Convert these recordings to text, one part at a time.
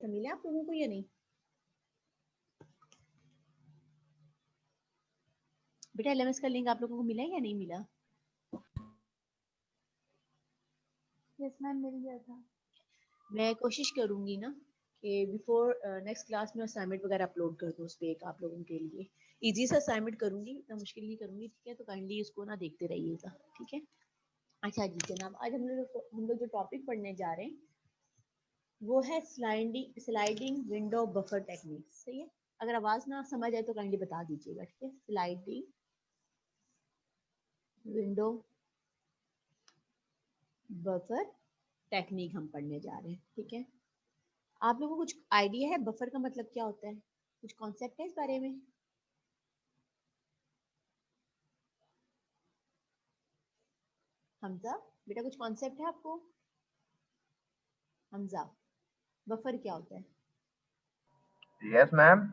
System मिला आप लोगों को या नहीं? बेटा LMS का लिंक आप लोगों को मिला या नहीं मिला? यस मैम, मिल गया था। मैं कोशिश करूंगी ना कि बिफोर नेक्स्ट क्लास में असाइनमेंट वगैरह अपलोड कर दूँ उस पर एक आप लोगों के लिए इजी सा असाइनमेंट करूंगी, इतना मुश्किल नहीं करूंगी, ठीक है? तो काइंडली इसको ना देखते रहिएगा, ठीक है? अच्छा जी जनाब, आज हम लोग जो टॉपिक पढ़ने जा रहे हैं वो है स्लाइडिंग विंडो बफर टेक्निक। सही है? अगर आवाज ना समझ आए तो काइंडली बता दीजिएगा, ठीक है? स्लाइडिंग विंडो बफर टेक्निक हम पढ़ने जा रहे हैं, ठीक है? आप लोगों को कुछ आइडिया है बफर का मतलब क्या होता है? कुछ कॉन्सेप्ट है इस बारे में? हमजा बेटा कुछ कॉन्सेप्ट है आपको? हमजा, बफर क्या होता है? Yes ma'am.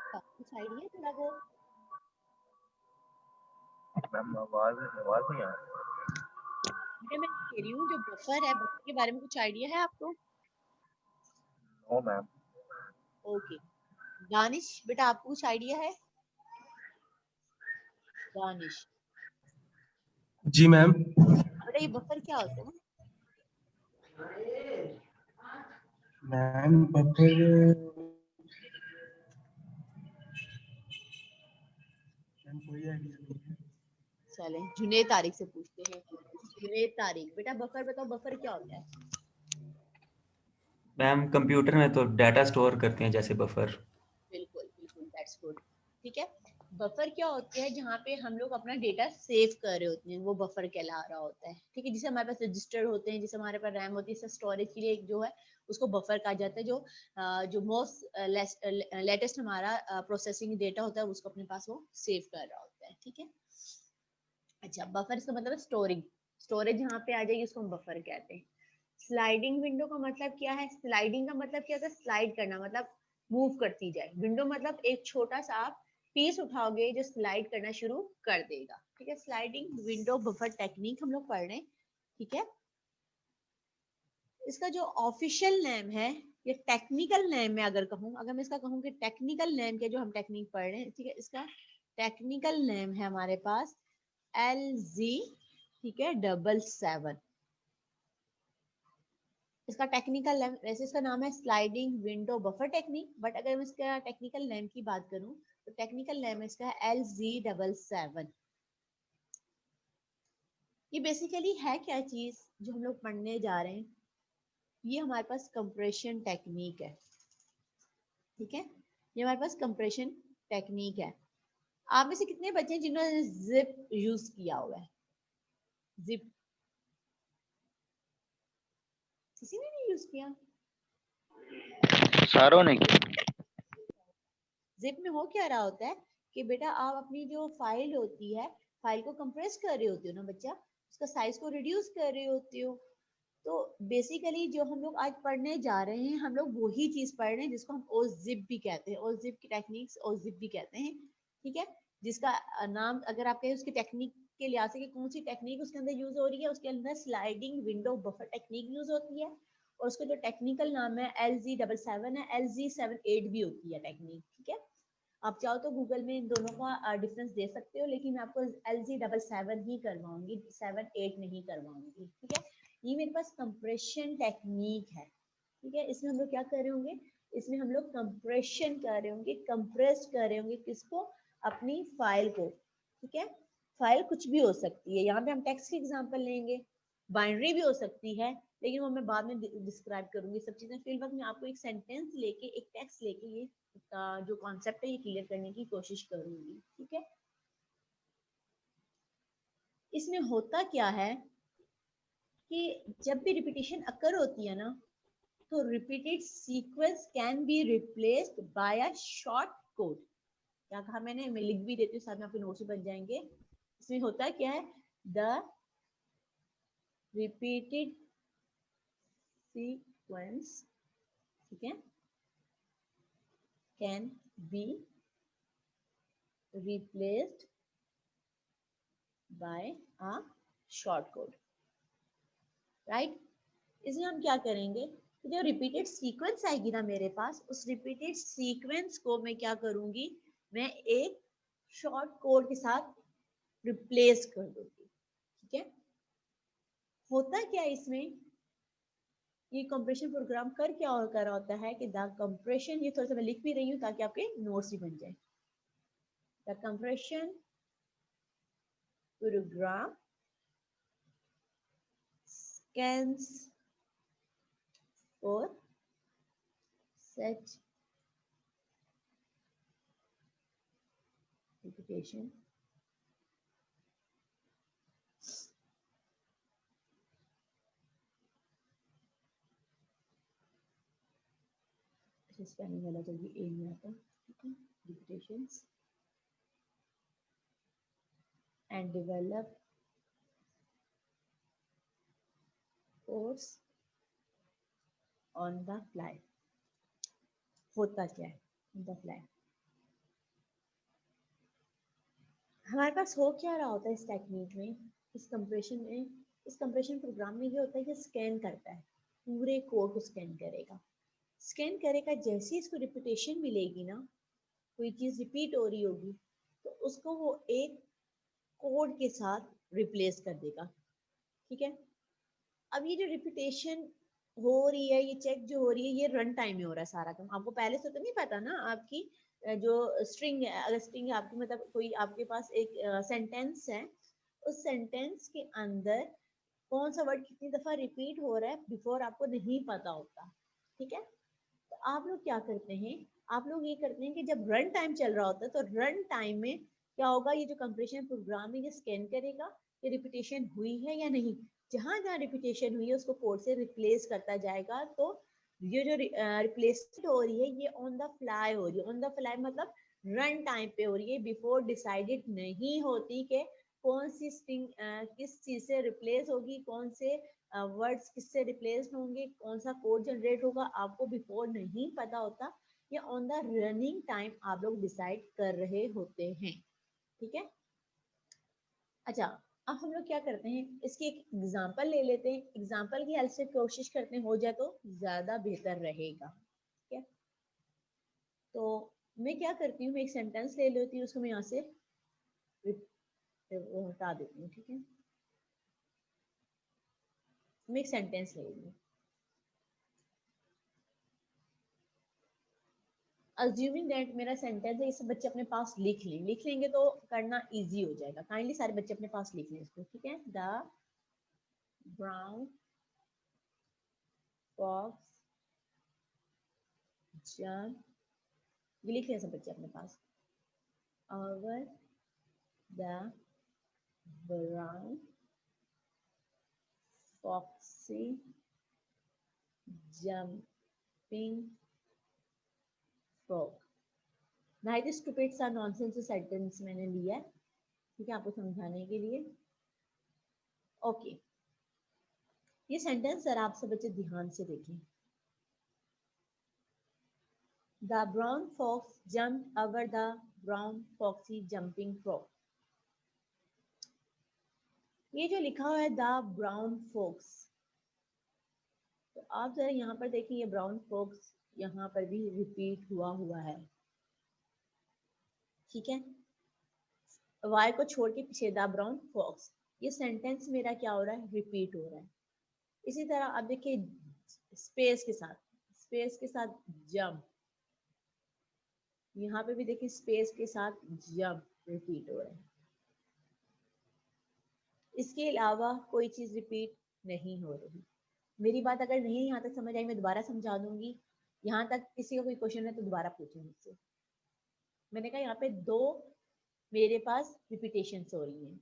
कुछ आइडिया थोड़ा वो? मैम आवाज नहीं आ रही। बेटा मैं कह रही हूँ जो बफर है, बफर के बारे में कुछ आइडिया है आपको? No ma'am. ओके दानिश बेटा आपको कुछ आइडिया है? दानिश जी मैम। बेटा ये बफर क्या होता है? मैम बफर कोई आइडिया नहीं है। चलें जुनेद तारिक से पूछते हैं। जुनेद तारिक बेटा बफर बताओ, बफर क्या होता है? मैम कंप्यूटर में तो डाटा स्टोर करते हैं जैसे बफर। बिल्कुल बिल्कुल, दैट्स गुड, ठीक है? बफर क्या होती है? जहाँ पे हम लोग अपना डेटा सेव कर रहे होते हैं वो बफर कहला रहा होता है, ठीक है? जिसे हमारे पास रजिस्टर होते हैं, जिसे हमारे पास रैम होती है, स्टोरेज के लिए एक जो है उसको बफर कहा जाता है। जो मोस्ट लेटेस्ट हमारा प्रोसेसिंग डेटा होता है उसको अपने पास वो सेव कर रहा होता है, ठीक है? अच्छा बफर इसका मतलब स्टोरिंग, स्टोरेज जहाँ पे आ जाएगी उसको हम बफर कहते हैं। स्लाइडिंग विंडो का मतलब क्या है? स्लाइडिंग का मतलब क्या होता है? स्लाइड करना, मतलब मूव करती जाए। विंडो मतलब एक छोटा सा आप पीस उठाओगे जो स्लाइड करना शुरू कर देगा, ठीक है? स्लाइडिंग विंडो बफर टेक्निक हम लोग पढ़ रहे हैं, ठीक है? इसका जो ऑफिशियल नेम है या टेक्निकल नेम है, अगर कहूँ, अगर मैं इसका कहूँ कि टेक्निकल नेम के जो हम टेक्निक पढ़ रहे हैं, ठीक है, इसका टेक्निकल नेम है हमारे पास LZ, ठीक है, 777। इसका टेक्निकल नेम, वैसे इसका नाम है sliding window buffer technique, but अगर मैं इसका टेक्निकल नेम की बात करूं तो टेक्निकल नेम इसका है LZ77। ये बेसिकली है क्या चीज जो हम लोग पढ़ने जा रहे हैं? ये हमारे पास कंप्रेशन टेक्निक है, ठीक है? ये हमारे पास कंप्रेशन टेक्निक है। आप में से कितने बच्चे हैं जिन्होंने जिप यूज किया हुआ है? जिप किसी ने नहीं यूज किया? सारों ने किया। जिप में हो क्या रहा होता है कि बेटा आप अपनी जो फाइल होती है, फाइल को कंप्रेस कर रहे होते हो ना बच्चा, उसका साइज को रिड्यूस कर रहे होते हो। तो बेसिकली जो हम लोग आज पढ़ने जा रहे हैं, हम लोग वही चीज पढ़ रहे हैं जिसको हम ओ जिप भी कहते हैं। ओ जिप की टेक्निक्स ओ जिप भी कहते हैं, ठीक है? जिसका नाम अगर आप कहें उसकी टेक्निक के लिहाज से कि कौन सी टेक्निक उसके अंदर यूज हो रही है, उसके अंदर sliding window buffer technique use होती है। और उसका जो टेक्निकल नाम है LZ77 है, LZ78 भी होती है टेक्निक, ठीक है? आप चाहो तो गूगल में इन दोनों का डिफरेंस दे सकते हो, लेकिन मैं आपको LZ77 ही करवाऊंगी, 78 नहीं करवाऊंगी, ठीक है? ये मेरे पास कंप्रेशन टेक्निक है, ठीक है? इसमें हम लोग क्या कर रहे होंगे? इसमें हम लोग कंप्रेशन कर रहे होंगे, कंप्रेस कर रहे होंगे किसको? अपनी फाइल को, ठीक है? फाइल कुछ भी हो सकती है, यहाँ पे हम टेक्स्ट की एग्जांपल लेंगे, बाइनरी भी हो सकती है, लेकिन वो मैं बाद में डिस्क्राइब करूंगी सब चीजें। फिर वक्त मैं आपको एक सेंटेंस लेके, एक टेक्स्ट लेके ये जो कॉन्सेप्ट है ये क्लियर करने की कोशिश करूंगी, ठीक है? इसमें होता क्या है कि जब भी रिपीटिशन अकर होती है ना, तो repeated sequence can be replaced by a short code. क्या कहा मैंने? मैं लिख भी देती हूँ, साथ में आपके नोट्स बन जाएंगे। इसमें होता क्या है? द रिपीटेड सीक्वेंस, ठीक है, can be replaced by a short code, right? इसमें हम क्या करेंगे? तो जो रिपीटेड सीक्वेंस आएगी ना मेरे पास, उस रिपीटेड सीक्वेंस को मैं क्या करूंगी, मैं एक शॉर्ट कोड के साथ रिप्लेस कर दूंगी। ठीक है, होता क्या है इसमें, ये कंप्रेशन प्रोग्राम कर क्या और कर होता है कि द कंप्रेशन, ये थोड़ा सा मैं लिख भी रही हूँ ताकि आपके नोट्स भी बन जाए। The compression program scans for such repetition spelling वाला जल्दी ए नहीं आता, ठीक है, repetitions and develop course on the fly। होता क्या है on the fly, हमारे पास हो क्या रहा होता है इस टेक्निक में, इस कंप्रेशन में, इस कंप्रेशन प्रोग्राम में ये होता है कि स्कैन करता है, पूरे कोड को स्कैन करेगा। स्कैन करेगा, जैसे इसको रिपीटेशन मिलेगी ना, कोई चीज रिपीट हो रही होगी, तो उसको वो एक कोड के साथ रिप्लेस कर देगा। ठीक है, अब ये जो रिपीटेशन हो रही है, ये चेक जो हो रही है, ये रन टाइम में हो रहा है सारा काम। आपको पहले से तो नहीं पता ना, आपकी जो स्ट्रिंग है, अगर स्ट्रिंग आपकी मतलब कोई आपके पास एक सेंटेंस है, उस सेंटेंस के अंदर कौन सा वर्ड कितनी दफा रिपीट हो रहा है, बिफोर आपको नहीं पता होता। ठीक है, तो आप लोग क्या करते हैं, आप लोग ये करते हैं कि जब रन टाइम चल रहा होता है, तो रन टाइम में क्या होगा, ये जो कंप्रेशन प्रोग्राम है ये स्कैन करेगा कि रिपीटेशन हुई है या नहीं। जहां जहां रिपीटेशन हुई है उसको कोड से रिप्लेस करता जाएगा। तो ये जो रिप्लेसमेंट हो रही है ये ऑन द फ्लाई हो रही है। ऑन द फ्लाई मतलब रन टाइम पे हो रही है, बिफोर डिसाइडेड नहीं होती कि कौन सी स्ट्रिंग किस चीज से रिप्लेस होगी, कौन से वर्ड्स किससे रिप्लेस होंगे, कौन सा कोड जनरेट होगा, आपको बिफोर नहीं पता होता। ये ऑन द रनिंग टाइम आप लोग डिसाइड कर रहे होते हैं। ठीक है, अच्छा, अब हम लोग क्या करते हैं, इसकी एक एग्जांपल ले लेते हैं, एग्जांपल की हेल्प से कोशिश करते हैं, हो जाए तो ज्यादा बेहतर रहेगा। ठीक है, तो मैं क्या करती हूँ, मैं एक सेंटेंस ले लेती हूँ, उसको मैं यहाँ से वो हटा देती हूँ। ठीक है, मैं एक सेंटेंस ले लूँ, अज्यूमिंग दैट मेरा सेंटेंस है, इसे बच्चे अपने पास लिख लें, लिख लेंगे तो करना इजी हो जाएगा। काइंडली सारे बच्चे अपने पास लिख लें इसको। ठीक है, द ब्राउन फॉक्स जंप, ये लिख लें सब बच्चे अपने पास। Over the brown foxy jumping frog। ना ही स्टूपिड सा नॉनसेंस सेंटेंस मैंने लिया है, ठीक है, आपको समझाने के लिए। ओके, ये सेंटेंस जरा आप सब बच्चे ध्यान से देखें। The brown fox jump over the brown foxy jumping frog. ये जो लिखा हुआ है द ब्राउन फॉक्स, तो आप जरा यहाँ पर देखिए, ये ब्राउन फॉक्स यहाँ पर भी रिपीट हुआ है। ठीक है, वाई को छोड़ के पीछे द ब्राउन फॉक्स, ये सेंटेंस मेरा क्या हो रहा है, रिपीट हो रहा है। इसी तरह आप देखिए स्पेस के साथ जंप, यहाँ पे भी देखिए स्पेस के साथ जंप रिपीट हो रहा है। इसके अलावा कोई चीज रिपीट नहीं हो रही। मेरी बात अगर नहीं यहाँ तक समझ आई, मैं दोबारा समझा दूंगी। यहाँ तक किसी का कोई क्वेश्चन है तो दोबारा पूछें मुझसे। मैंने कहा यहाँ पे दो मेरे पास रिपीटेशन हो रही हैं,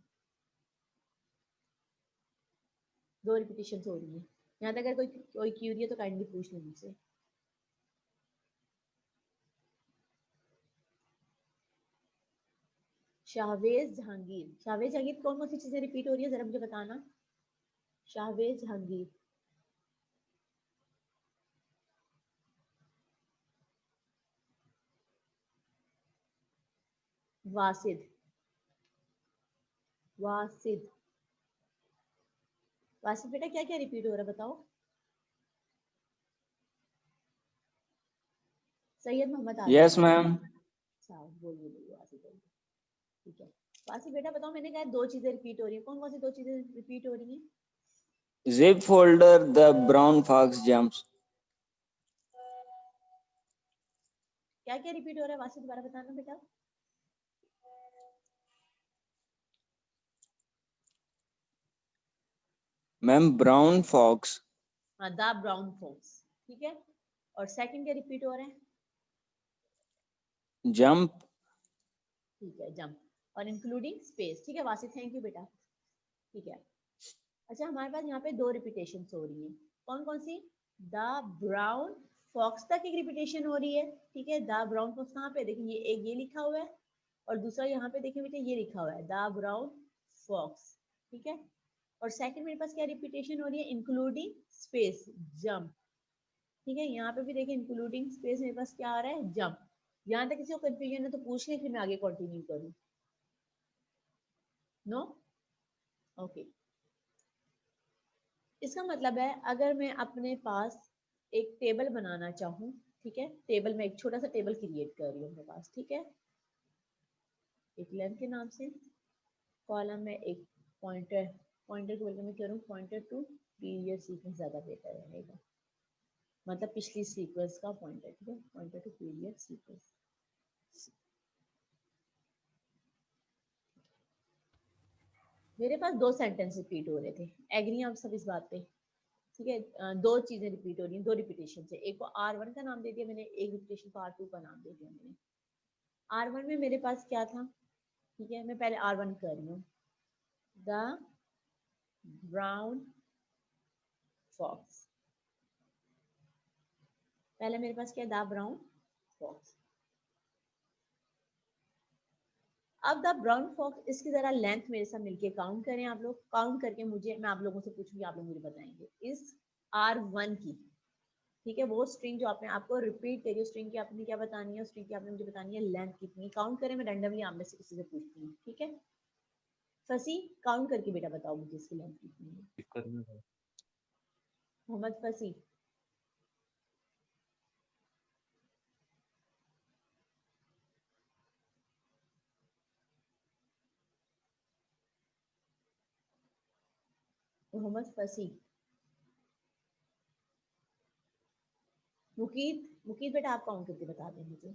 दो रिपीटेशन हो रही है। यहाँ तक अगर कोई क्यूरी है तो काइंडली पूछ लें मुझसे। शाहवेज जहांगीर कौन कौन सी चीजें रिपीट हो रही है जरा मुझे बताना। शाहवेज जहांगीर, वासिद वासिद वासिद बेटा क्या क्या रिपीट हो रहा है बताओ। सैयद मोहम्मद आसिफ। Yes ma'am. अच्छा बोलिए आसिफ बोलिए। ठीक है आसिफ बेटा बताओ, मैंने कहा दो चीजें रिपीट हो रही है, कौन कौन सी दो चीजें रिपीट हो रही हैं? Zip folder, the brown fox jumps. क्या क्या रिपीट हो रहा है वासिफ, दोबारा बताना बेटा। Ma'am brown fox. हाँ द ब्राउन फॉक्स, ठीक है। और सेकंड क्या रिपीट हो रहा है? जंप। ठीक है जंप, और इंक्लूडिंग स्पेस, ठीक है वासिफ, थैंक यू बेटा। ठीक है अच्छा हमारे पास यहाँ पे दो रिपीटेशन हो रही है, कौन कौन सी? द ब्राउन फॉक्स तक एक रिपीटेशन हो रही है, ठीक है। द ब्राउन फॉक्स कहाँ पे देखिए, ये एक ये लिखा हुआ है और दूसरा यहाँ पे देखिए बेटा ये लिखा हुआ है द ब्राउन फॉक्स, ठीक है। और सेकंड मेरे पास क्या रिपीटेशन हो रही है? इंक्लूडिंग स्पेस जंप, ठीक है। यहाँ पे भी देखिए इंक्लूडिंग स्पेस मेरे पास क्या आ रहा है? जंप। यहाँ तक किसी को कंफ्यूजन है तो पूछ लें, फिर मैं आगे कंटिन्यू करूँ। No okay. इसका मतलब है अगर मैं अपने पास एक टेबल बनाना चाहूँ, ठीक है, टेबल में एक छोटा सा टेबल क्रिएट कर रही हूँ मेरे पास, ठीक है, एक लेंथ के नाम से, कॉलम में एक पॉइंटर, पॉइंटर को बोलकर मैं करूँ पॉइंटर टू पीरियड सीक्वेंस, ज़्यादा बेहतर रहेगा, मतलब पिछली सीक्वेंस का पॉइंटर, ठीक है, पॉइंटर टू पीरियड सीक्वेंस। मेरे पास दो सेंटेंस रिपीट हो रहे थे, एग्री आप सब इस बात पे? ठीक है दो चीजें रिपीट हो रही हैं, दो रिपीटेशन से, एक को R1 का नाम दे दिया मैंने, एक रिपीटेशन को R2 का नाम दे दिया मैंने। R1 में मेरे पास क्या था, ठीक है, मैं पहले R1 कर रही हूँ, द ब्राउन फॉक्स, पहले मेरे पास क्या है? The brown fox. अब द ब्राउन फॉक्स, इसकी जरा लेंथ मेरे साथ मिलके काउंट करें आप लोग, काउंट करके मुझे, मैं आप लोगों से पूछूंगी, आप लोग मुझे बताएंगे इस R1 की, ठीक है, वो स्ट्रिंग जो आपने आपको रिपीट करी, स्ट्रिंग की आपने क्या बतानी है, स्ट्रिंग की आपने मुझे बतानी है लेंथ कितनी, काउंट करें, मैं रैंडमली आप में से किसी से पूछती हूँ, ठीक है। फसी काउंट करके बेटा बताओ मुझे इसकी लेंथ कितनी है। मोहम्मद फसी, मोहम्मद फसी। मुकीत, मुकीत बेटा आप काउंट करके बता दें मुझे,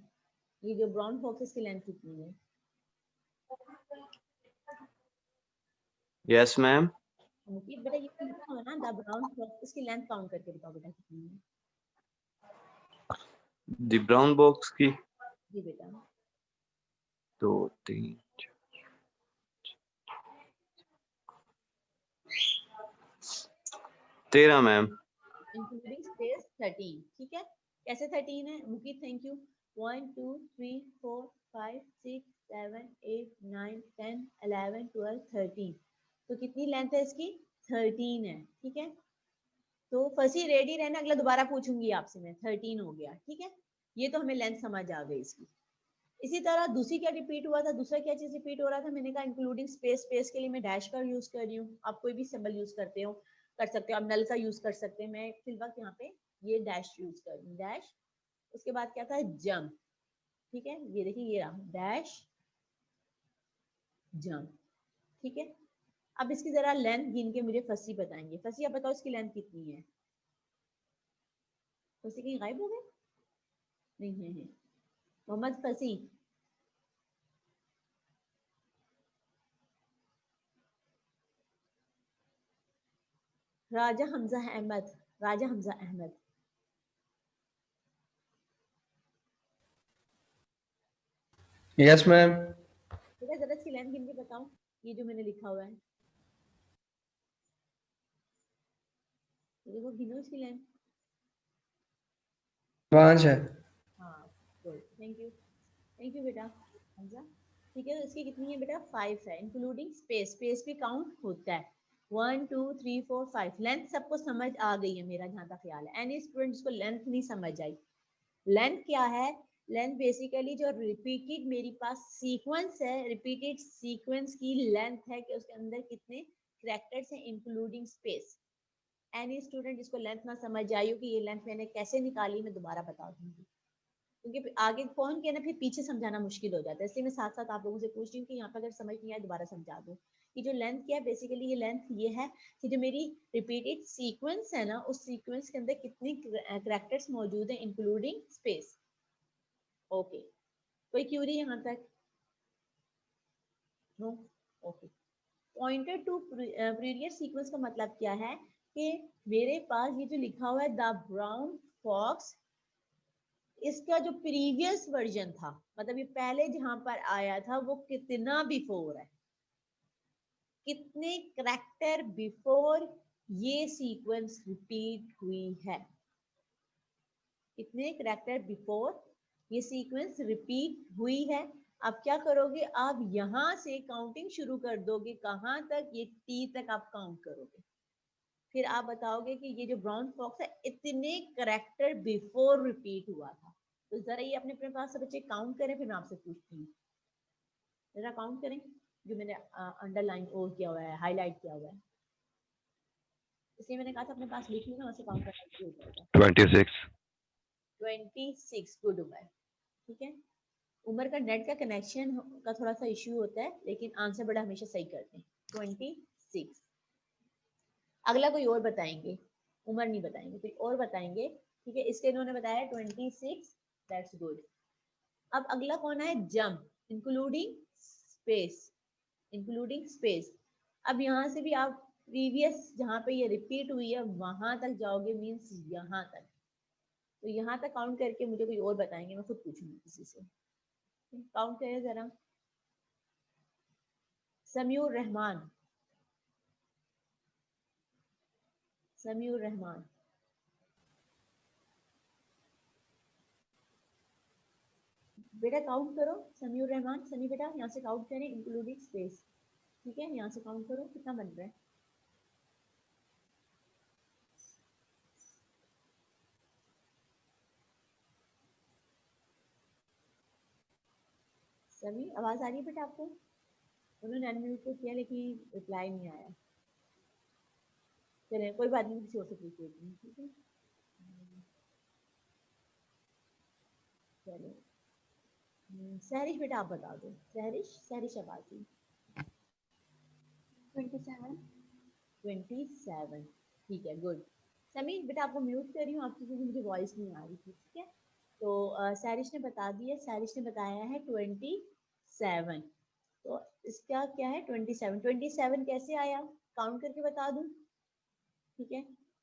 ये जो ब्राउन फॉक्स की लेंथ कितनी है? Yes ma'am. मुकीत बेटा ये लिखा हुआ ना द ब्राउन फॉक्स, इसकी लेंथ काउंट करके बताओ बेटा कितनी है। द ब्राउन बॉक्स की जी बेटा 2 3 13 मैम। इंक्लूडिंग स्पेस 13, ठीक है। कैसे 13 है मुकीत? Thank you. 1 2 3 4 5 6 7 8 9 10 11 12 13, तो कितनी लेंथ है इसकी? 13 है, ठीक है। तो फसी रेडी रहना, अगला दोबारा पूछूंगी आपसे मैं, 13 हो गया, ठीक है। ये तो हमें लेंथ समझ आ गई इसकी। इसी तरह दूसरी क्या रिपीट हुआ था, दूसरा क्या चीज रिपीट हो रहा था? मैंने कहा इंक्लूडिंग स्पेस, स्पेस के लिए मैं डैश का यूज कर रही हूँ, आप कोई भी सिंबल यूज करते हो, कर सकते हो, आप नल का यूज कर सकते हैं, मैं फिलहाल यहाँ पे ये डैश यूज कर रही हूँ, डैश। उसके बाद क्या था? जंप, ठीक है, ये देखिए ये रहा डैश जंप, ठीक है। अब इसकी जरा लेंथ गिन के मुझे फसी बताएंगे, फसी आप बताओ इसकी लेंथ कितनी है? फसी कहीं गायब हो गए? नहीं है। मोहम्मद फसी, राजा हमजा अहमद, राजा हमजा अहमद, यस मैम। बेटा जरा इसकी लेंथ गिन के बताओ, ये जो मैंने लिखा हुआ है, देखो गिनो इसकी लेंथ। 5 है। हाँ गुड, थैंक यू बेटा हमजा, ठीक है। तो इसकी कितनी है बेटा? 5 है, इंक्लूडिंग स्पेस, स्पेस भी काउंट होता है। 1 2 3 4 5, लेंथ सबको समझ आ गई है मेरा जहाँ तक ख्याल है। एनी स्टूडेंट जिसको लेंथ नहीं समझ आई, लेंथ क्या है? लेंथ बेसिकली जो रिपीटेड मेरी पास सीक्वेंस है, रिपीटेड सीक्वेंस की लेंथ है कि उसके अंदर कितने कैरेक्टर्स हैं इंक्लूडिंग स्पेस। एनी स्टूडेंट जिसको लेंथ ना समझ आई हो कि ये लेंथ मैंने कैसे निकाली, मैं दोबारा बता दूंगी। क्योंकि आगे फोन किया ना फिर पीछे समझाना मुश्किल हो जाता है, इसलिए मैं साथ साथ आप लोगों से पूछ रही हूँ कि यहाँ पर अगर समझ नहीं आए दोबारा समझा दूँ। ये जो लेंथ क्या है, बेसिकली ये लेंथ ये है कि जो मेरी रिपीटेड सीक्वेंस है ना, उस सीक्वेंस के अंदर कितने कैरेक्टर्स मौजूद हैं इंक्लूडिंग स्पेस। ओके, कोई क्यूरी यहाँ तक? No, okay. Pointer to previous sequence का मतलब क्या है कि मेरे पास ये जो लिखा हुआ है द ब्राउन फॉक्स, इसका जो प्रीवियस वर्जन था, मतलब ये पहले जहां पर आया था वो कितना बिफोर है, कितने करैक्टर बिफोर ये सीक्वेंस रिपीट हुई है, कितने करैक्टर बिफोर ये सीक्वेंस रिपीट हुई है। अब क्या करोगे, आप यहां से काउंटिंग शुरू कर दोगे, कहां तक, ये टी तक आप काउंट करोगे, फिर आप बताओगे कि ये जो ब्राउन फॉक्स है इतने करैक्टर बिफोर रिपीट हुआ था। तो जरा ये अपने अपने पास से बच्चे काउंट करें, फिर मैं आपसे पूछती हूँ, जरा काउंट करें जो मैंने अंडरलाइन ओ किया हुआ है, हाईलाइट किया हुआ है, इसलिए मैंने कहा था अपने पास लिख लो ना, वैसे काउंट करना शुरू हो जाएगा। 26. 26, गुड उमर, ठीक है। उमर का नेट का कनेक्शन का थोड़ा सा इश्यू होता है, लेकिन आंसर बड़ा हमेशा सही करते हैं। 26। अगला कोई और बताएंगे, उमर नहीं बताएंगे, कोई और बताएंगे, ठीक है। इसके इन्होंने बताया 26, दैट्स गुड। अब अगला कौन है, jump, including space, including space. अब यहाँ से भी आप प्रीवियस जहाँ पे ये रिपीट हुई है वहां तक जाओगे, मीन्स यहाँ तक। तो यहाँ तक काउंट करके मुझे कोई और बताएंगे, मैं खुद पूछूंगी किसी से। काउंट करें जरा, समीउर रहमान, समीउर रहमान, बेटा काउंट करो, समीउर रहमान, समी बेटा यहाँ से काउंट करें इंक्लूडिंग स्पेस, ठीक है, यहाँ से काउंट करो कितना बन रहा है। समी आवाज आ रही है बेटा आपको? उन्होंने अनम्यूट तो किया लेकिन रिप्लाई नहीं आया। चलिए कोई बात नहीं, किसी और से पूछ लेती हूँ, ठीक है। चलो सहरिश बेटा आप बता दो, सहरिश, सहरिश आबादी। 27। 27, ठीक है, गुड। समी बेटा आपको म्यूट कर रही हूँ आपकी, क्योंकि मुझे वॉइस नहीं आ रही थी, ठीक है। तो सहरिश ने बता दिया, सहरिश ने बताया है 27। तो इसका क्या है 27, 27 कैसे आया, काउंट करके बता दूं, ठीक है।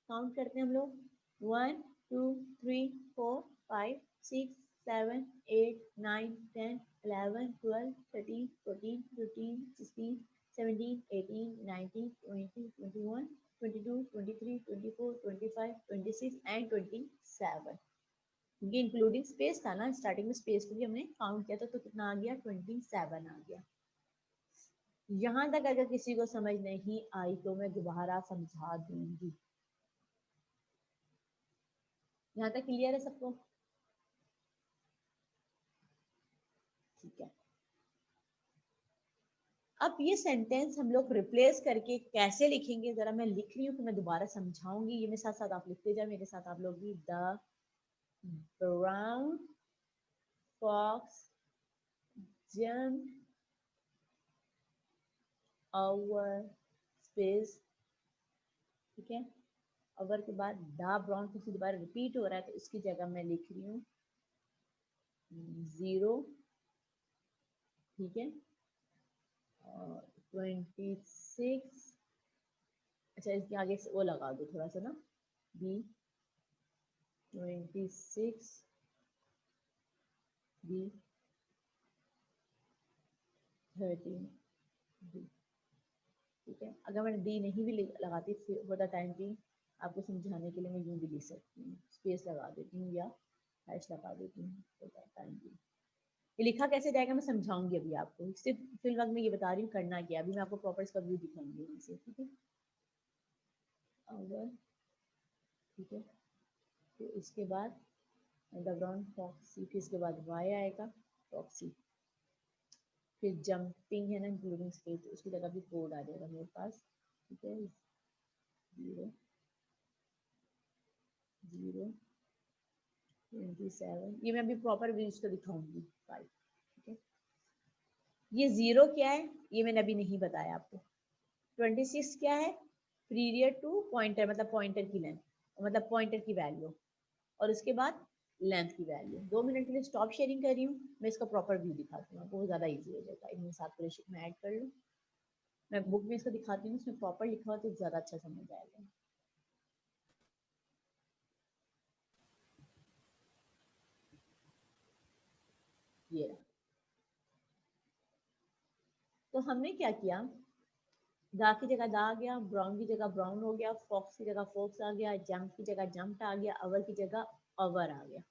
काउंट करते हैं हम लोग, 1 2 3 4 5 6 7 8 9 10 11 12 13 14 15 16 17 18 19 20 21 22 23 24 25 26 एंड 27। ये इंक्लूडिंग स्पेस था ना, स्टार्टिंग में स्पेस को भी हमने काउंट किया था, तो कितना आ गया 27 आ गया। यहाँ तक अगर किसी को समझ नहीं आई तो मैं दोबारा समझा दूंगी। यहाँ तक क्लियर है सबको? ठीक है। अब ये सेंटेंस हम लोग रिप्लेस करके कैसे लिखेंगे, जरा मैं लिख रही हूँ फिर मैं दोबारा समझाऊंगी, ये मेरे साथ साथ आप लिखते जाए, मेरे साथ आप लोग भी। The brown fox jumped over space, ठीक है। ओवर के बाद द ब्राउन फॉक्स दोबारा रिपीट हो रहा है, तो इसकी जगह मैं लिख रही हूँ 0, ठीक है, और 26, अच्छा इसके आगे से वो लगा दो थोड़ा सा ना, बी 26 बी 13 डी, ठीक है। अगर मैंने डी नहीं भी लगाती फॉर द टाइम भी आपको समझाने के लिए मैं यूं भी लिख सकती हूँ, स्पेस लगा देती हूँ या हैश लगा देती हूँ फॉर द टाइम भी। ये लिखा कैसे जाएगा मैं समझाऊंगी अभी आपको, सिर्फ फिल वक्त में ये बता रही हूँ करना क्या, अभी मैं आपको प्रॉपर इसका व्यू दिखाऊंगी यहाँ से, ठीक है। अगर ठीक है, तो इसके बाद द ब्राउन फॉक्सी, फिर इसके बाद वाई आएगा फॉक्सी, फिर जंपिंग है ना इंक्लूडिंग स्पेस, उसकी जगह भी कोड आ जाएगा मेरे पास, ठीक है। 0 0 27, ये मैं अभी प्रॉपर व्यू इसको दिखाऊंगी 5, ठीक है। ये 0 क्या है, ये मैंने अभी नहीं बताया आपको। 26 क्या है, पीरियड टू पॉइंटर, मतलब पॉइंटर की लेंथ, मतलब पॉइंटर की वैल्यू, और उसके बाद लेंथ की वैल्यू। 2 मिनट के लिए स्टॉप शेयरिंग कर रही हूँ, मैं इसका प्रॉपर व्यू दिखाती हूँ, बहुत ज़्यादा इजी हो जाएगा। इनमें साथ को मैं ऐड कर लूँ, मैं बुक में इसको दिखाती हूँ, इसमें प्रॉपर लिखा हो तो ज़्यादा अच्छा समझ आएगा। ये रहा। तो हमने क्या किया, दा की जगह दा आ गया, ब्राउन की जगह ब्राउन हो गया, फॉक्स की जगह फॉक्स आ गया, जंप की जगह जंप आ गया, अवर की जगह अवर आ गया।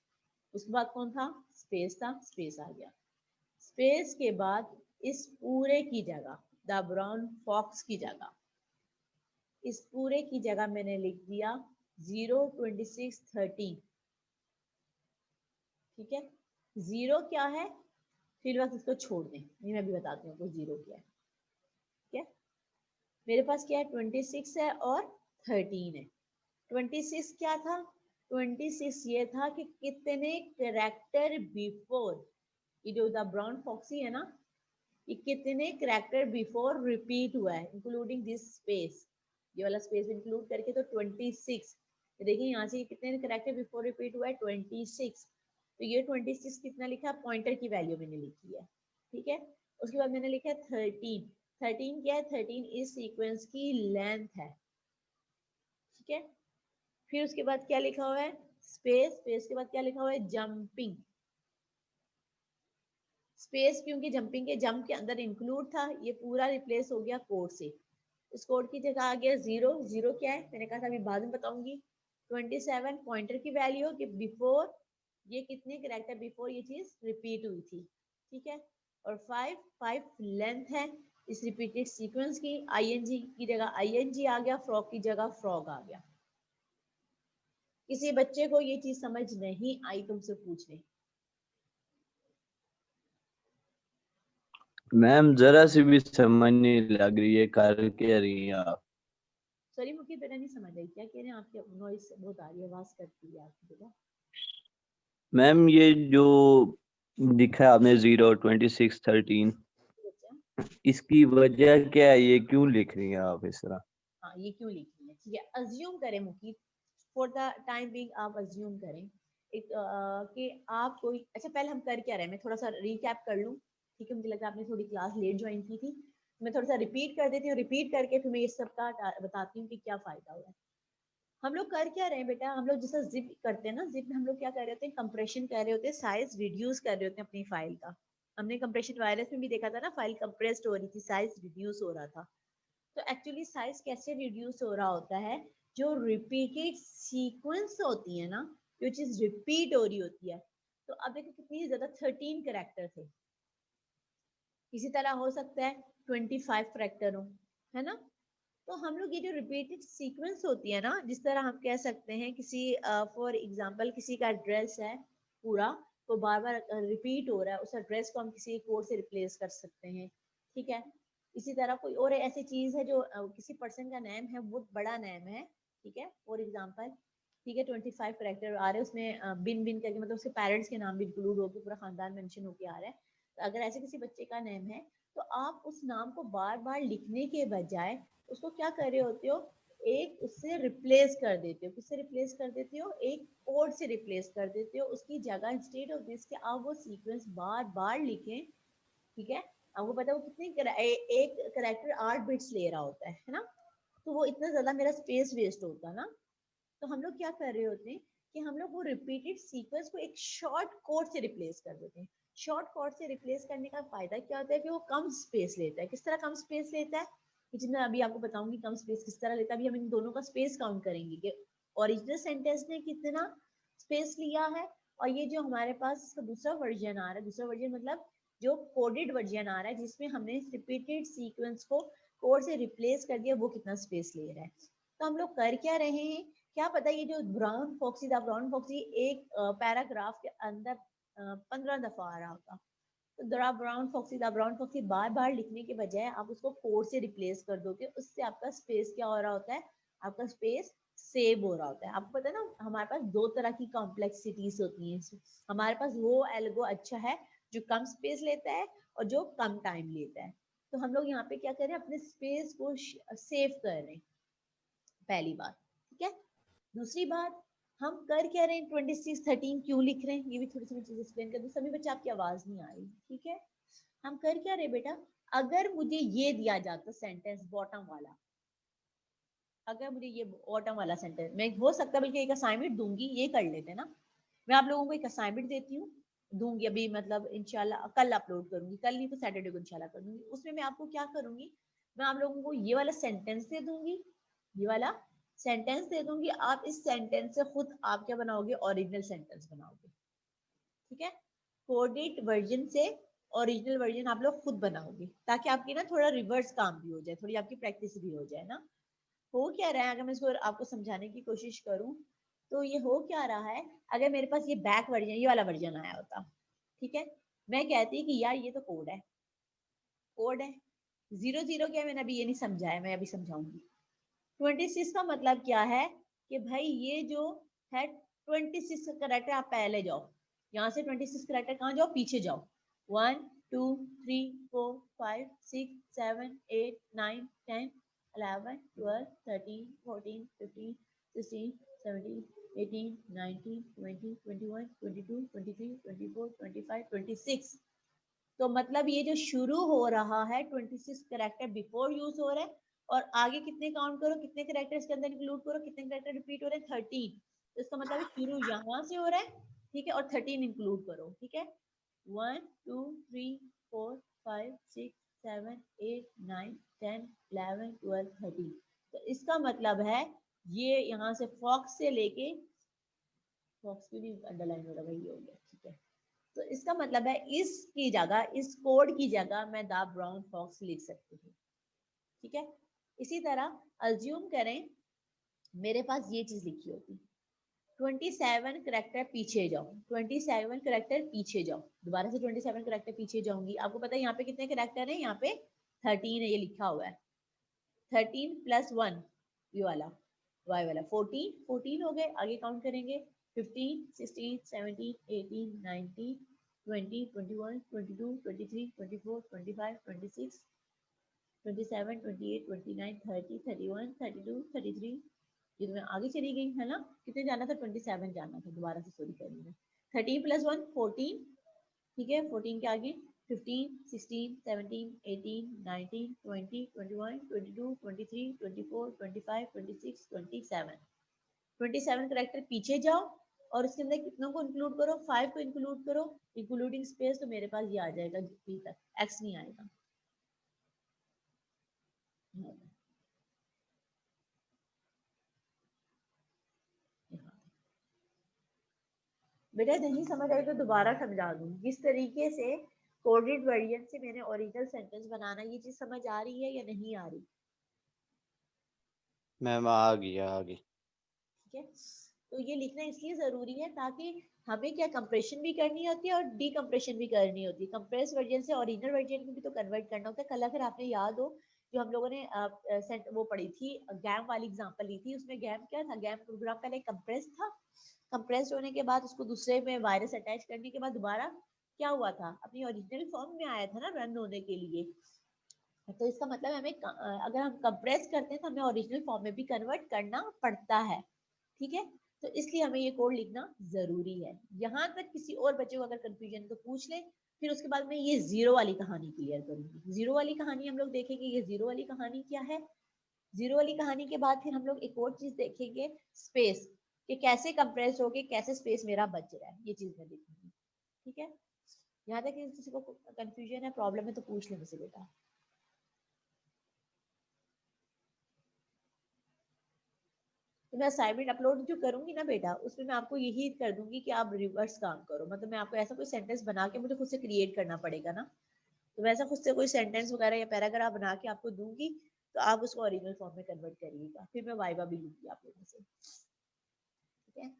उसके बाद कौन था, स्पेस था, स्पेस आ गया। स्पेस के बाद इस पूरे की जगह, द ब्राउन फॉक्स की जगह, इस पूरे की जगह मैंने लिख दिया 0, 26, 13, ठीक है। 0 क्या है, फिर बस इसको छोड़ दें, ये मैं भी बताती हूँ आपको 0 क्या है, ठीक है। मेरे पास क्या है, 26 है और 13 है। 26 क्या था, 26 ये था कि कितने कैरेक्टर बिफोर, ये जो द ब्राउन फॉक्सी है ना, ये कितने कैरेक्टर बिफोर रिपीट हुआ है, इंक्लूडिंग दिस स्पेस, ये वाला स्पेस इंक्लूड करके, तो 26। देखिए यहाँ से कितने कैरेक्टर बिफोर रिपीट हुआ है, 26। तो ये 26 कितना लिखा, पॉइंटर की वैल्यू मैंने लिखी है, ठीक है। उसके बाद मैंने लिखा है 13। 13 क्या है, 13 इस सीक्वेंस की लेंथ है, ठीक है। फिर उसके बाद क्या लिखा हुआ है, स्पेस, स्पेस के बाद क्या लिखा हुआ है, जंपिंग। स्पेस क्योंकि जंपिंग के जंप के अंदर इंक्लूड था, ये पूरा रिप्लेस हो गया कोड से। इस कोड की जगह आ गया 0। 0 क्या है, मैंने कहा था अभी बाद में बताऊंगी। 27 पॉइंटर की वैल्यू कि बिफोर, ये कितने कैरेक्टर बिफोर ये चीज रिपीट हुई थी, ठीक है। और 5 लेंथ है इस रिपीटेड सीक्वेंस की। आईएनजी की जगह आईएनजी आ गया, फ्रॉग की जगह फ्रॉग आ गया। किसी बच्चे को ये चीज समझ नहीं आई, तुमसे पूछ ले। मैम जरा सी भी समझ नहीं लग रही है, कर क्या रही हैं आप? सॉरी मुझे बेटा नहीं समझ आई, क्या कह रहे हैं, आपके नॉइस बहुत आ रही है, आवाज करती है आपकी बेटा। मैम ये जो दिखा है आपने 0, 26, 13, बच्चा, इसकी वजह क्या है, ये क्यों लिख रही हैं आप इस तरह? हाँ ये क्यों लिखी है, ठीक है। अज्यूम करें मुकीत, फॉर द टाइम बिंग आप अज्यूम करें एक कि आप कोई, अच्छा पहले हम कर क्या रहे हैं, मैं थोड़ा सा रिकैप कर लूँ, ठीक है। मुझे लगा आपने थोड़ी क्लास लेट ज्वाइन की थी, मैं थोड़ा सा रिपीट कर देती हूँ, रिपीट करके फिर मैं ये सब का बताती हूँ कि क्या फायदा हुआ है। हम लोग कर क्या रहे हैं बेटा, हम लोग जैसा जिप करते हैं ना, जिप में हम लोग क्या कर रहे होते हैं, कंप्रेशन कर रहे होते हैं, साइज रिड्यूस कर रहे होते हैं अपनी फाइल का। हमने कंप्रेशन वायरस में भी देखा था ना, फाइल कंप्रेस्ड हो रही थी, साइज रिड्यूस हो रहा था। तो एक्चुअली साइज कैसे रिड्यूस हो रहा होता है, जो रिपीटेड सीक्वेंस होती है ना, जो चीज रिपीट हो रही होती है। तो अब देखो कितनी ज्यादा, 13 कैरेक्टर थे, इसी तरह हो सकता है 25 कैरेक्टर हो, है ना। तो हम लोग ये जो रिपीटेड सीक्वेंस होती है ना, जिस तरह हम कह सकते हैं किसी फॉर एग्जांपल किसी का ड्रेस है पूरा, तो बार बार रिपीट हो रहा है, उस ड्रेस को हम किसी एक कोड से रिप्लेस कर सकते हैं, ठीक है। इसी तरह कोई और ऐसी चीज है जो किसी पर्सन का नेम है, बहुत बड़ा नेम है, ठीक है, फॉर एग्जाम्पल, ठीक है। 25 करेक्टर आ रहे हैं उसमें, बिन बिन करके, मतलब उसके पेरेंट्स के नाम भी इंक्लूड होकर पूरा खानदान मेंशन होके आ रहा है। तो अगर ऐसे किसी बच्चे का नेम है, तो आप उस नाम को बार बार लिखने के बजाय उसको क्या कर रहे होते हो, एक उससे रिप्लेस कर देते हो। किससे रिप्लेस कर देते हो, एक कोड से रिप्लेस कर देते हो। उसकी जगह इंस्टेड ऑफ दिस के आप वो सीक्वेंस बार बार लिखें, ठीक है। आपको पता है वो कितने एक करेक्टर 8 बिट्स ले रहा होता है ना, तो वो इतना ज्यादा मेरा स्पेस वेस्ट होता ना। तो हम लोग क्या कर रहे होते हैं कि हम लोग वो रिपीटेड सीक्वेंस को एक शॉर्ट कोड से रिप्लेस कर देते हैं। शॉर्ट कोड से रिप्लेस करने का फायदा क्या होता है कि वो कम स्पेस लेता है। किस तरह कम स्पेस लेता है, कि मैं अभी आपको बताऊंगी कम स्पेस किस तरह लेता है। अभी हम इन दोनों का स्पेस काउंट करेंगे कि ओरिजिनल सेंटेंस ने कितना स्पेस लिया है, और ये जो हमारे पास दूसरा वर्जन आ रहा है, दूसरा वर्जन मतलब जो कोडेड वर्जन आ रहा है, जिसमें हमने रिपीटेड सीक्वेंस को कोड से रिप्लेस कर दिया, वो कितना स्पेस ले रहा है। तो हम लोग कर क्या रहे हैं, क्या पता ये जो ब्राउन फॉक्सी था, ब्राउन फॉक्सी एक पैराग्राफ के अंदर 15 दफा आ रहा होता। तो द ब्राउन फॉक्सी बार बार लिखने के बजाय आप उसको कोड से रिप्लेस कर दोगे, उससे आपका स्पेस क्या हो रहा होता है, आपका स्पेस सेव हो रहा होता है। आपको पता है ना, हमारे पास दो तरह की कॉम्प्लेक्सिटीज होती हैं। हमारे पास वो एल्गो अच्छा है जो कम स्पेस लेता है और जो कम टाइम लेता है। तो हम लोग यहाँ पे क्या कर रहे हैं, अपने स्पेस को सेव कर रहे हैं, पहली बात। ठीक है, दूसरी बात, हम कर क्या रहे हैं, 26 13 क्यों लिख रहे हैं, ये भी थोड़ी सी चीज एक्सप्लेन कर दूं। सभी बच्चे, आपकी आवाज नहीं आ रही, ठीक है। हम कर क्या रहे बेटा, अगर मुझे ये दिया जाता सेंटेंस बॉटम वाला, अगर मुझे ये बॉटम वाला सेंटेंस, मैं हो सकता है बल्कि एक असाइनमेंट दूंगी, ये कर लेते ना, मैं आप लोगों को एक असाइनमेंट देती हूँ, दूंगी अभी, मतलब इंशाल्लाह कल अपलोड करूंगी, कल नहीं तो सैटरडे को इंशाल्लाह कर दूंगी। उसमें मैं आपको क्या करूंगी, मैं आप लोगों को ये वाला सेंटेंस दे दूंगी, ये वाला सेंटेंस दे दूंगी, आप इस सेंटेंस से खुद आप क्या बनाओगे, ओरिजिनल सेंटेंस बनाओगे। ठीक है, कोडेड वर्जन से ओरिजिनल वर्जन आप लोग खुद बनाओगे, ताकि आपकी ना थोड़ा रिवर्स काम भी हो जाए, थोड़ी आपकी प्रैक्टिस भी हो जाए ना। हो क्या रहा है, अगर मैं इसको आपको समझाने की कोशिश करूं, तो ये हो क्या रहा है, अगर मेरे पास ये बैक वर्जन, ये वाला वर्जन आया होता, ठीक है, मैं कहती कि यार ये तो कोड है, कोड है। 00 क्या, मैंने अभी ये नहीं समझाया, मैं अभी समझाऊंगी। 26 का मतलब क्या है, कि भाई ये जो है 26 करेक्टर, आप पहले जाओ, यहाँ से 26 करेक्टर कहाँ जाओ, पीछे जाओ। 1 2 3 4 5 6 7 8 9 10 11 12 13 14 15 16 17 18 19 20 21 22 23 24 25 26। तो मतलब ये जो शुरू हो रहा है 26 करेक्टर बिफोर यूज हो रहे हैं, और आगे कितने काउंट करो, कितने करेक्टर इसके अंदर इंक्लूड करो, कितने करेक्टर रिपीट हो रहे हैं, 13। तो इसका मतलब शुरू यहाँ से हो रहा है, ठीक है, और 13 इंक्लूड करो, ठीक है। 1 2 3 4 5 6 7 8 9 10 11 12 13। तो इसका मतलब है ये यहाँ से फॉक्स से लेके, फॉक्स की भी अंडरलाइन हो रहा है, ये हो गया, ठीक है। तो इसका मतलब है इसकी जगह, इस कोड की जगह मैं द ब्राउन फॉक्स लिख सकती हूँ, ठीक है। इसी तरह अज्यूम करें मेरे पास ये चीज लिखी होती, 27 करेक्टर पीछे जाओ, 27 करेक्टर पीछे जाओ, दोबारा से 27 करेक्टर पीछे जाऊंगी। आपको पता है यहाँ पे कितने करेक्टर हैं, यहाँ पे 13 है, ये लिखा हुआ है। 13 + 1 ये वाला y वाला 14, 14 हो गए, आगे काउंट करेंगे 15 16 17 18 19 20 21 22 23 24 25 26 27 28 29 30 31 32 33। ये तो मैं आगे चली गई है ना, कितने जाना था, 27 जाना था, दोबारा से सॉरी कर रही हूँ। 13 + 1 14, ठीक है, 14 के आगे 15 16 17 18 19 20 21 22 23 24 25 26 27। 27 करेक्टर पीछे जाओ, और उसके अंदर कितनों को इंक्लूड करो, 5 को इंक्लूड करो, इंक्लूडिंग स्पेस। तो मेरे पास ये आ जाएगा बी तक, एक्स नहीं आएगा। बेटा नहीं समझ आई तो दोबारा समझा दूँ, किस तरीके से कोडेड वर्जन से मैंने ओरिजिनल सेंटेंस बनाना, ये चीज समझ आ रही है या नहीं आ रही? मैम आ गया, आ गई। ठीक है, तो ये लिखना इसलिए जरूरी है ताकि हमें क्या कंप्रेशन भी करनी होती है और डीकम्प्रेशन भी करनी होती है। कंप्रेस वर्जन से ओरिजिनल वर्जन में भी तो कन्वर्ट करना होता है। कल अगर आपने याद हो, जो हम लोगों ने वो पढ़ी थी, गैम वाली एग्जांपल ली थी, उसमें गैम क्या था, गैम प्रोग्राम पहले कंप्रेस था, कंप्रेस होने के बाद उसको दूसरे में वायरस अटैच करने के बाद दोबारा क्या हुआ था, अपनी ओरिजिनल फॉर्म में आया था ना रन होने के लिए। तो इसका मतलब हमें अगर हम कंप्रेस करते हैं तो हमें ओरिजिनल फॉर्म में भी कन्वर्ट करना पड़ता है, ठीक है। तो इसलिए हमें ये कोड लिखना जरूरी है। यहाँ तक किसी और बच्चे को अगर कंफ्यूजन तो पूछ ले, फिर उसके बाद मैं ये जीरो वाली कहानी क्लियर करूंगी। जीरो वाली कहानी हम लोग देखेंगे, ये जीरो वाली कहानी क्या है। जीरो वाली कहानी के बाद फिर हम लोग एक और चीज देखेंगे, स्पेस, कि कैसे कंप्रेस होके कैसे स्पेस मेरा बच रहा है, ये चीज मैं देखूंगी, ठीक है। यहाँ तक किसी को कंफ्यूजन है, प्रॉब्लम है तो पूछ ले मुझसे बेटा। तो मैं असाइनमेंट अपलोड जो करूंगी ना बेटा, उसमें मैं आपको यही कर दूंगी कि आप रिवर्स काम करो। मतलब मैं आपको ऐसा कोई सेंटेंस बना के, मुझे खुद से क्रिएट करना पड़ेगा ना, तो वैसा खुद से कोई सेंटेंस वगैरह या पैराग्राफ बना के आपको दूंगी, तो आप उसको ओरिजिनल फॉर्म में कन्वर्ट करिएगा। फिर मैं वाइवा भी लूंगी आप लोगों से, ठीक है।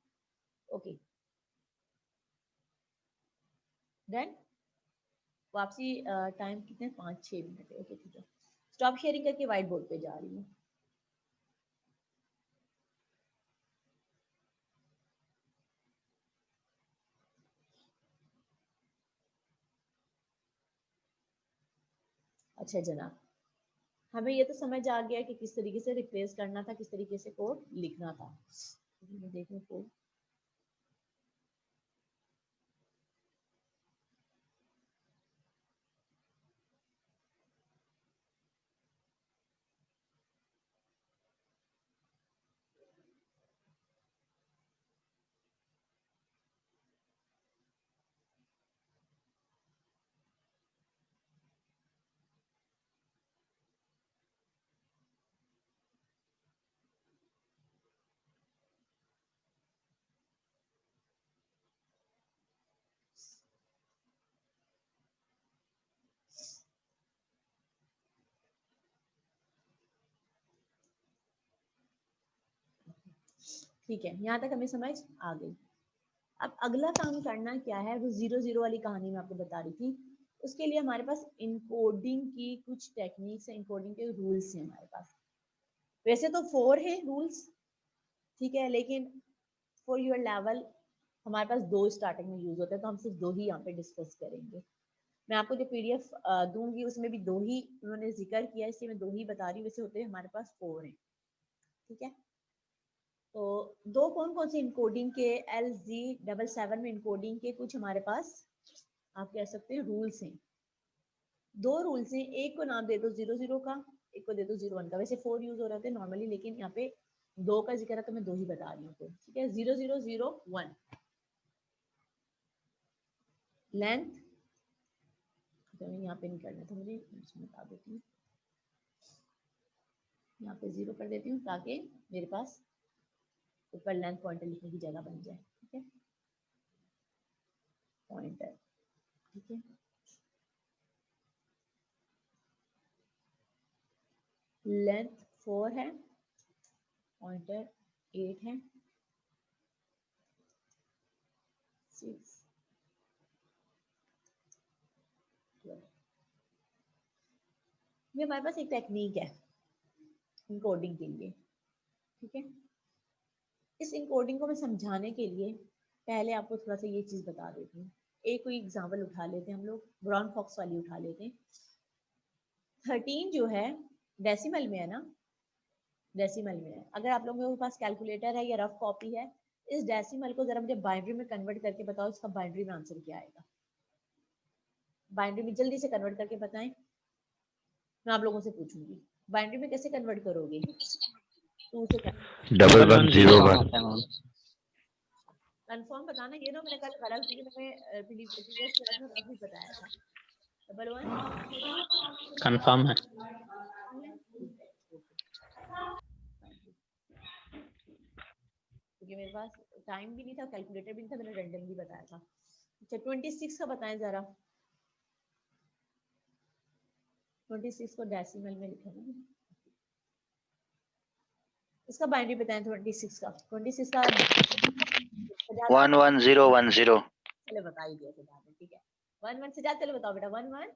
Okay done. वापसी टाइम कितने, 5-6 मिनट है, ओके ठीक है। स्टॉप शेयरिंग करके व्हाइट बोर्ड पे जा रही हूँ। अच्छा जनाब, हमें ये तो समझ आ गया कि किस तरीके से रिप्लेस करना था, किस तरीके से कोड लिखना था। मैं देखूं कोड। ठीक है, यहाँ तक हमें समझ आ गई। अब अगला काम करना क्या है, वो 0 0 वाली कहानी मैं आपको बता रही थी। उसके लिए हमारे पास इनकोडिंग की कुछ टेक्निक्स है, इनकोडिंग के रूल्स हैं हमारे पास। वैसे तो 4 हैं रूल्स, ठीक है, लेकिन फॉर योर लेवल हमारे पास 2 स्टार्टिंग में यूज होते हैं, तो हम सिर्फ 2 ही यहाँ पे डिस्कस करेंगे। मैं आपको जो पीडीएफ दूंगी उसमें भी 2 ही उन्होंने जिक्र किया, इसलिए मैं 2 ही बता रही हूँ। वैसे होते हैं हमारे पास 4 हैं, ठीक है। तो 2 कौन कौन से इनकोडिंग के, LZ77 में इनकोडिंग के कुछ हमारे पास आप कह सकते हैं रूल्स हैं। 2 रूल्स हैं, एक को नाम दे दो 0 0 का, एक को दे दो 0 1 का। वैसे 4 यूज हो रहे थे नॉर्मली, लेकिन यहाँ पे 2 का जिक्र है तो मैं 2 ही बता रही हूँ, ठीक है। 0 0 0 1 लेंथ, यहाँ पे नहीं करना था मुझे, इसमें बता देती हूँ। यहाँ पे 0 कर देती हूँ ताकि मेरे पास ऊपर लेंथ पॉइंटर लिखने की जगह बन जाए, ठीक है। पॉइंटर, ठीक है। लेंथ 4 है, पॉइंटर 8 है, 6 12। ये हमारे पास एक टेक्निक है इनकोडिंग के लिए, ठीक है। इस इनकोडिंग को मैं समझाने के लिए पहले आपको थोड़ा सा ये चीज बता देती हूँ। एक कोई एग्जाम्पल उठा लेते हैं हम लोग, ब्राउन फॉक्स वाली उठा लेते हैं। 13 जो है डेसिमल में है ना, डेसिमल में है। अगर आप लोगों के पास कैलकुलेटर है या रफ कॉपी है, इस डेसिमल को जरा मुझे बाइनरी में कन्वर्ट करके बताओ, इसका बाइनरी में आंसर क्या आएगा। बाइनरी में जल्दी से कन्वर्ट करके बताएं, मैं आप लोगों से पूछूंगी बाइनरी में कैसे कन्वर्ट करोगे। 2 से 1101 कंफर्म बताना, ये ना मैंने कल गलत, क्योंकि मैंने प्रीवियस क्लास में रफ भी बताया था। 11 कंफर्म है। क्योंकि मेरे पास टाइम भी नहीं था, कैलकुलेटर भी नहीं था, मैंने रैंडमली बताया था। अच्छा 26 का बताएं जरा। 26 को डेसिमल में लिखा है, इसका बाइनरी बताएं 26 का। 26 का 11010 चलो बता ही दिया सजाद ने, ठीक है। 11 सजाद, चलो बताओ बेटा 11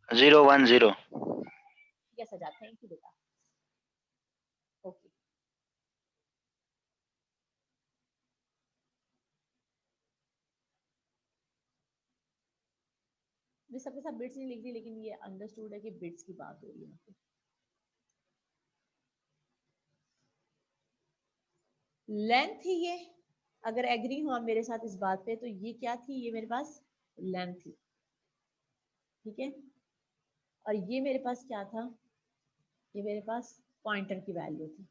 010 ठीक है सजाद, थैंक यू बेटा। ओके, मैं सबके साथ बिट्स नहीं लिख रही, लेकिन ये अंडरस्टूड है कि बिट्स की बात हो रही है यहाँ पे। लेंथ ही ये, अगर एग्री हो आप मेरे साथ इस बात पे, तो ये क्या थी, ये मेरे पास लेंथ थी, ठीक है। और ये मेरे पास क्या था, ये मेरे पास पॉइंटर की वैल्यू थी।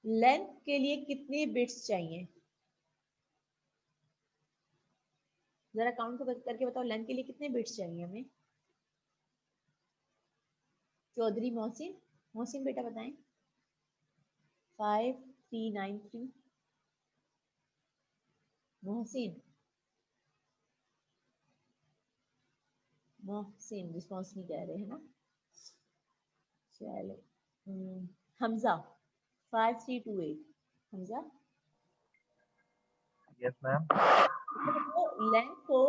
लेंथ के लिए कितने बिट्स चाहिए, जरा काउंट करके बताओ, लेंथ के लिए कितने बिट्स चाहिए हमें। चौधरी मोहसिन, मोहसिन बेटा बताएं। 5393 मोहसिन, मोहसिन रिस्पॉन्स नहीं कर रहे हैं ना, चलो। Hamza 5328 Hamza, Yes, ma'am. Length को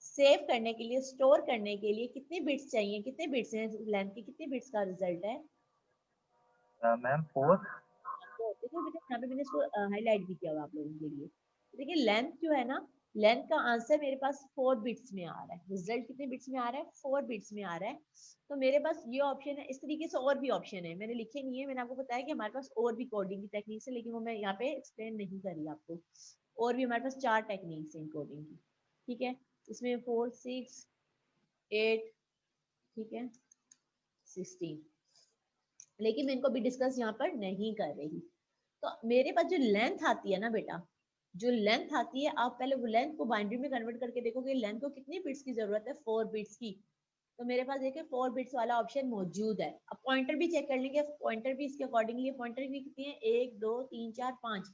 सेव करने के लिए, स्टोर करने के लिए कितने बिट्स चाहिए, कितने बिट्स हैं लेंथ के, कितने बिट्स का रिजल्ट है। Ma'am, 4. तो देखो बेटा, यहाँ पे मैंने इसको हाईलाइट भी किया हुआ आप लोगों के लिए। देखिए लेंथ जो है ना, लेंथ का आंसर मेरे पास 4 बिट्स में आ रहा है, रिजल्ट कितने बिट्स में आ रहा है, 4 बिट्स में आ रहा है। तो मेरे पास ये ऑप्शन है। इस तरीके से और भी ऑप्शन है, मैंने लिखे नहीं है, मैंने आपको बताया कि हमारे पास और भी कोडिंग की टेक्निक्स है, लेकिन वो मैं यहाँ पे एक्सप्लेन नहीं करी आपको। और भी हमारे पास 4 टेक्निक्स हैं कोडिंग की, ठीक है। इसमें 4, 6, 8, ठीक है, 16, लेकिन मैं इनको भी डिस्कस यहाँ पर नहीं कर रही। तो मेरे पास जो लेंथ आती है ना बेटा, जो लेंथ आती है, आप पहले वो लेंथ को बाइनरी में कन्वर्ट करके देखोगे लेंथ को कितनी बिट्स की जरूरत है, 4 बिट्स की। तो मेरे पास देखिए 4 बिट्स वाला ऑप्शन मौजूद है। अब पॉइंटर भी चेक कर लेंगे, पॉइंटर भी इसके अकॉर्डिंगली, पॉइंटर भी कितनी है, 1 2 3 4 5,